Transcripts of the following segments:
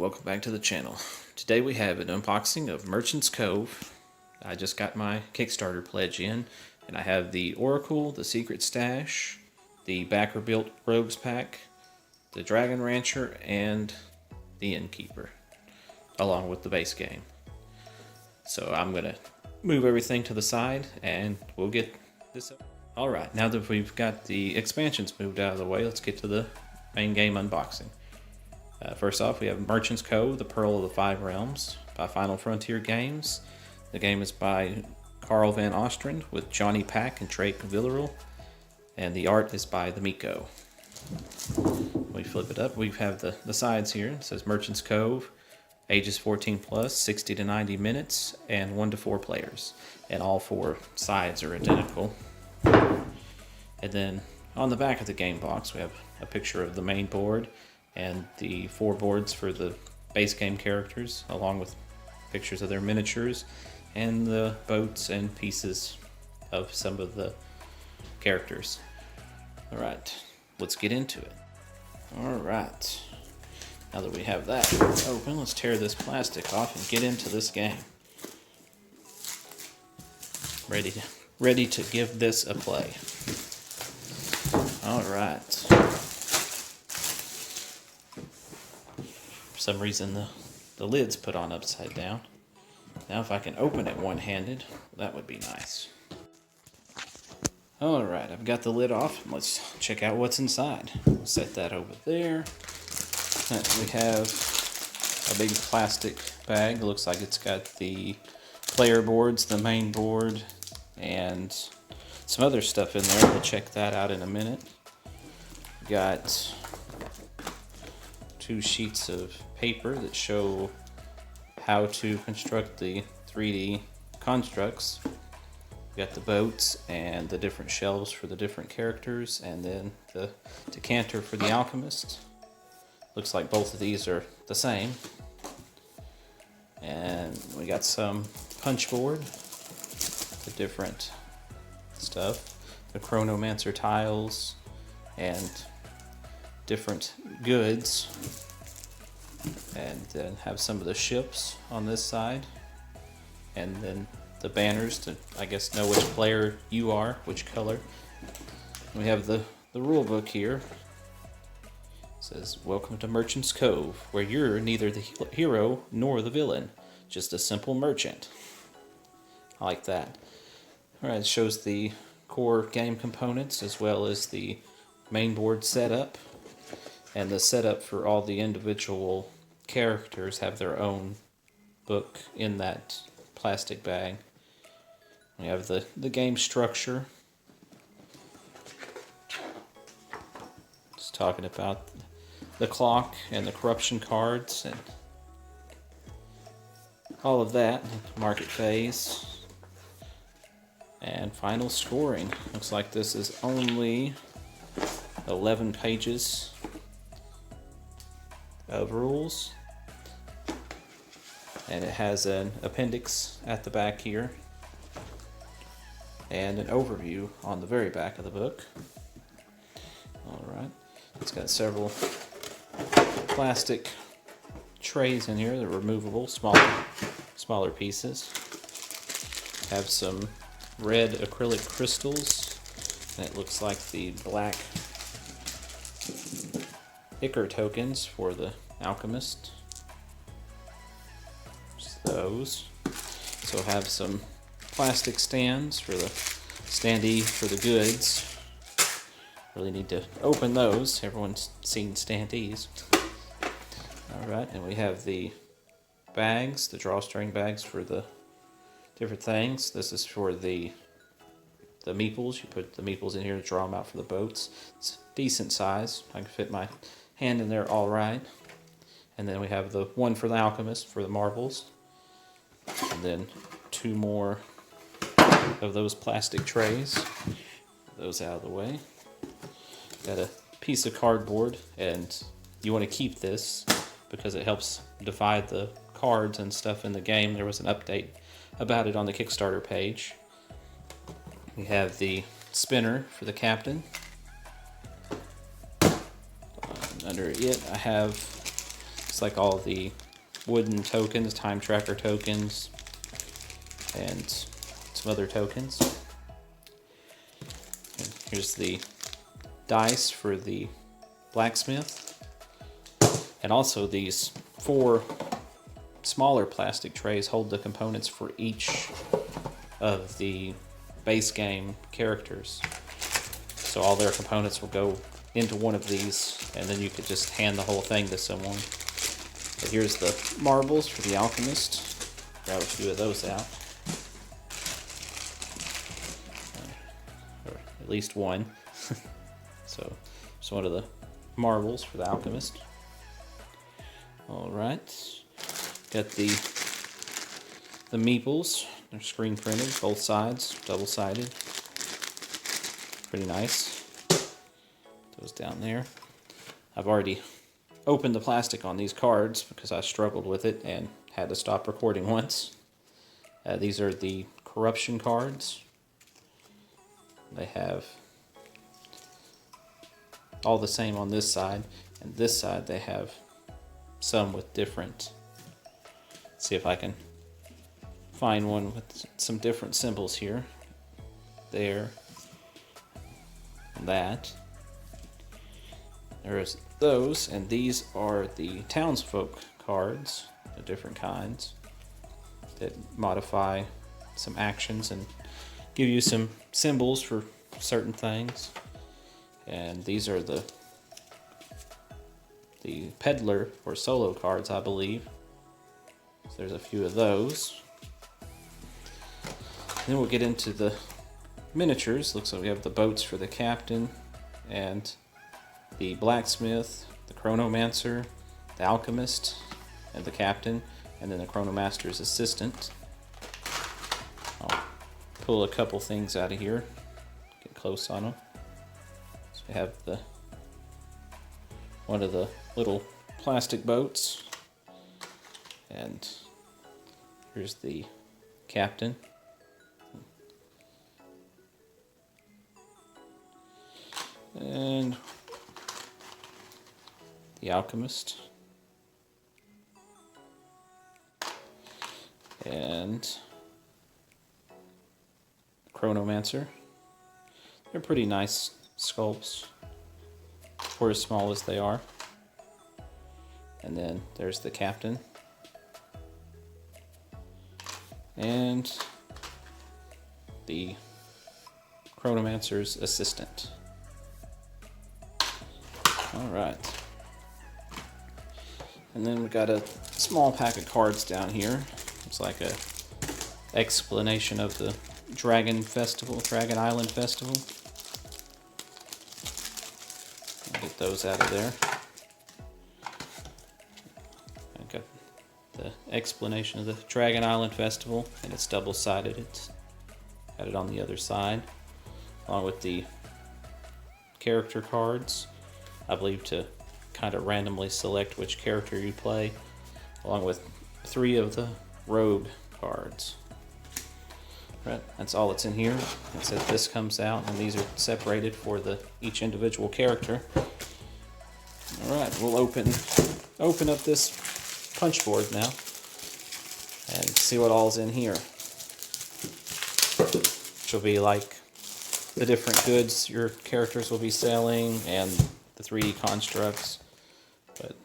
welcome back to the channel. Today we have an unboxing of Merchant's Cove. I just got my Kickstarter pledge in, and I have the Oracle, the Secret Stash, the Backer Built Rogues Pack, the Dragon Rancher, and the Innkeeper, along with the base game. So I'm going to move everything to the side and we'll get this up. Alright, now that we've got the expansions moved out of the way, let's get to the main game unboxing. First off, we have Merchant's Cove, the Pearl of the Five Realms, by Final Frontier Games. The game is by Carl Van Ostrand with Johnny Pack and Drake Villarreal, and the art is by the Miko. We flip it up, we have the sides here. It says Merchant's Cove, ages 14 plus, 60 to 90 minutes, and 1 to 4 players. And all 4 sides are identical. And then on the back of the game box, we have a picture of the main board and the 4 boards for the base game characters, along with pictures of their miniatures and the boats and pieces of some of the characters. Alright, let's get into it. Alright, now that we have that open, let's tear this plastic off and get into this game. Ready to give this a play. Alright. For some reason the lid's put on upside down. Now if I can open it one-handed, that would be nice. Alright, I've got the lid off. Let's check out what's inside. Set that over there. We have a big plastic bag. It looks like it's got the player boards, the main board, and some other stuff in there. We'll check that out in a minute. Got 2 sheets of paper that show how to construct the 3D constructs. We got the boats and the different shelves for the different characters, and then the decanter for the alchemist. Looks like both of these are the same. And we got some punchboard, the different stuff, the chronomancer tiles, and different goods. And then have some of the ships on this side, and then the banners to, I guess, know which player you are, which color. We have the rule book here. It says, "Welcome to Merchant's Cove, where you're neither the hero nor the villain, just a simple merchant." I like that. Alright, it shows the core game components as well as the main board setup. And the setup for all the individual characters have their own book in that plastic bag. We have the game structure. It's talking about the clock and the corruption cards and all of that. Market phase. And final scoring. Looks like this is only 11 pages of rules, and it has an appendix at the back here and an overview on the very back of the book. Alright, it's got several plastic trays in here that are removable, smaller pieces. Have some red acrylic crystals, and it looks like the black Ichor tokens for the alchemist. Just those. So have some plastic stands for the standee for the goods. Really need to open those. Everyone's seen standees. Alright, and we have the bags, the drawstring bags for the different things. This is for the meeples. You put the meeples in here to draw them out for the boats. It's decent size. I can fit my hand in there all right. And then we have the one for the alchemist for the marbles. And then 2 more of those plastic trays. Those out of the way. Got a piece of cardboard, and you want to keep this because it helps divide the cards and stuff in the game. There was an update about it on the Kickstarter page. We have the spinner for the captain. Under it I have Looks like all the wooden tokens, time tracker tokens, and some other tokens. And here's the dice for the blacksmith, and also these 4 smaller plastic trays hold the components for each of the base game characters. So all their components will go into one of these, and then you could just hand the whole thing to someone. But here's the marbles for the alchemist. Grab a few of those out. Or at least one. So it's one of the marbles for the alchemist. Alright. Got the meeples. They're screen printed, both sides, double-sided. Pretty nice. Those down there. I've already opened the plastic on these cards because I struggled with it and had to stop recording once. These are the corruption cards. They have all the same on this side, and this side they have some with different. Let's see if I can find one with some different symbols here. There. And that. There's those, and these are the townsfolk cards, the different kinds that modify some actions and give you some symbols for certain things. And these are the peddler or solo cards, I believe. So there's a few of those. Then we'll get into the miniatures. Looks like we have the boats for the captain, and the blacksmith, the chronomancer, the alchemist, and the captain, and then the chronomaster's assistant. I'll pull a couple things out of here, get close on them. So we have one of the little plastic boats, and here's the captain. And the alchemist. And chronomancer. They're pretty nice sculpts for as small as they are. And then there's the captain. And the chronomancer's assistant. Alright. And then we got a small pack of cards down here. It's like a explanation of the Dragon Island Festival. I'll get those out of there. I got the explanation of the Dragon Island Festival, and it's double-sided. It's got it on the other side, along with the character cards, I believe, to kind of randomly select which character you play, along with 3 of the rogue cards. Right, that's all that's in here. That's it. This comes out, and these are separated for each individual character. All right, we'll open up this punchboard now and see what all's in here. Which will be like the different goods your characters will be selling and the 3D constructs. But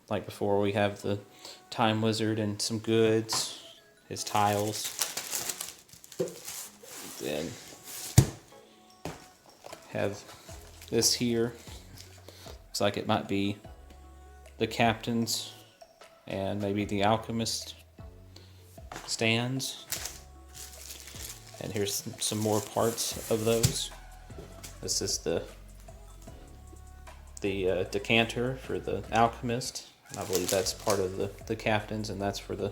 like before, we have the Time Wizard and some goods, his tiles. Then have this here. Looks like it might be the captain's and maybe the alchemist stands. And here's some more parts of those. This is the decanter for the alchemist. I believe that's part of the captain's, and that's for the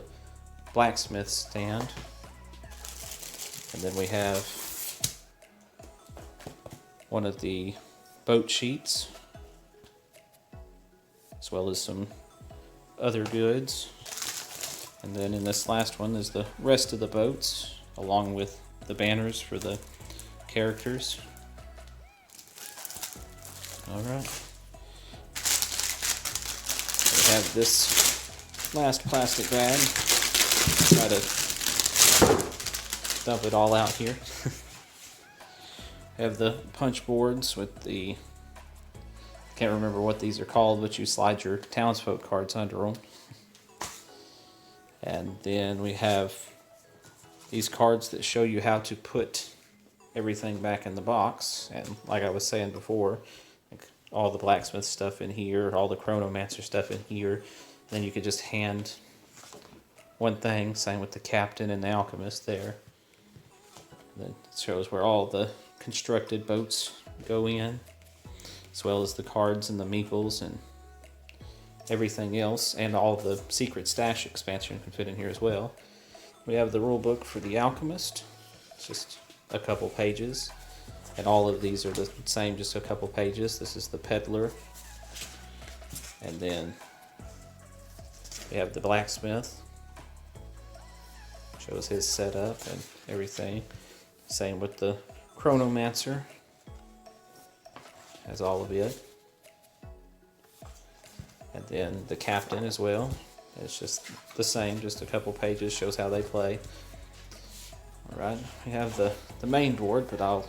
blacksmith stand. And then we have one of the boat sheets, as well as some other goods. And then in this last one is the rest of the boats, along with the banners for the characters. Alright. We have this last plastic bag. Try to dump it all out here. Have the punch boards with the, can't remember what these are called, but you slide your townsfolk cards under them. And then we have these cards that show you how to put everything back in the box. And like I was saying before, like all the blacksmith stuff in here, all the chronomancer stuff in here. And then you could just hand one thing, same with the captain and the alchemist there. And then it shows where all the constructed boats go in, as well as the cards and the meeples and everything else, and all the secret stash expansion can fit in here as well. We have the rule book for the alchemist. It's just a couple pages, and all of these are the same, just a couple pages. This is the peddler, and then we have the blacksmith. Shows his setup and everything. Same with the chronomancer. Has all of it. And then the captain as well. It's just the same, just a couple pages, shows how they play. Alright, we have the main board, but I'll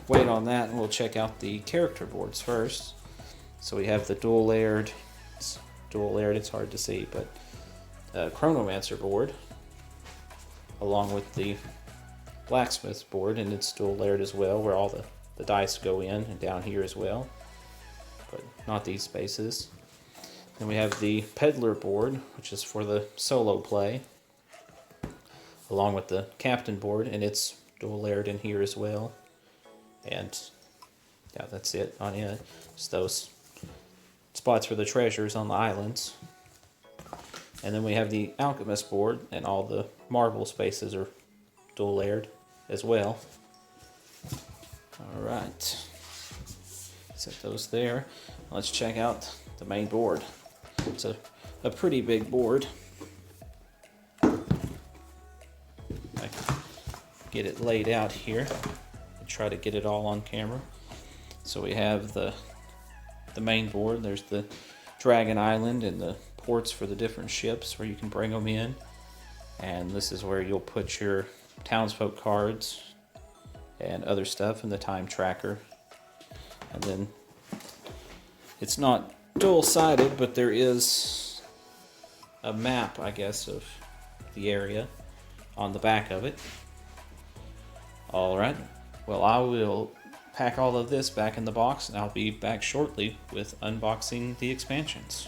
wait on that and we'll check out the character boards first. So we have the dual layered, it's hard to see, but chronomancer board, along with the blacksmith board, and it's dual layered as well, where all the dice go in, and down here as well, but not these spaces. Then we have the peddler board, which is for the solo play, along with the captain board, and it's dual layered in here as well. And yeah, that's it on it. It's those spots for the treasures on the islands. And then we have the alchemist board, and all the marble spaces are dual layered as well. Alright, set those there. Let's check out the main board. It's a pretty big board. I get it laid out here and try to get it all on camera. So we have the main board. There's the Dragon Island and the ports for the different ships where you can bring them in. And this is where you'll put your townsfolk cards and other stuff in the time tracker. And then it's not dual-sided, but there is a map, I guess, of the area on the back of it. Alright, well, I will pack all of this back in the box, and I'll be back shortly with unboxing the expansions.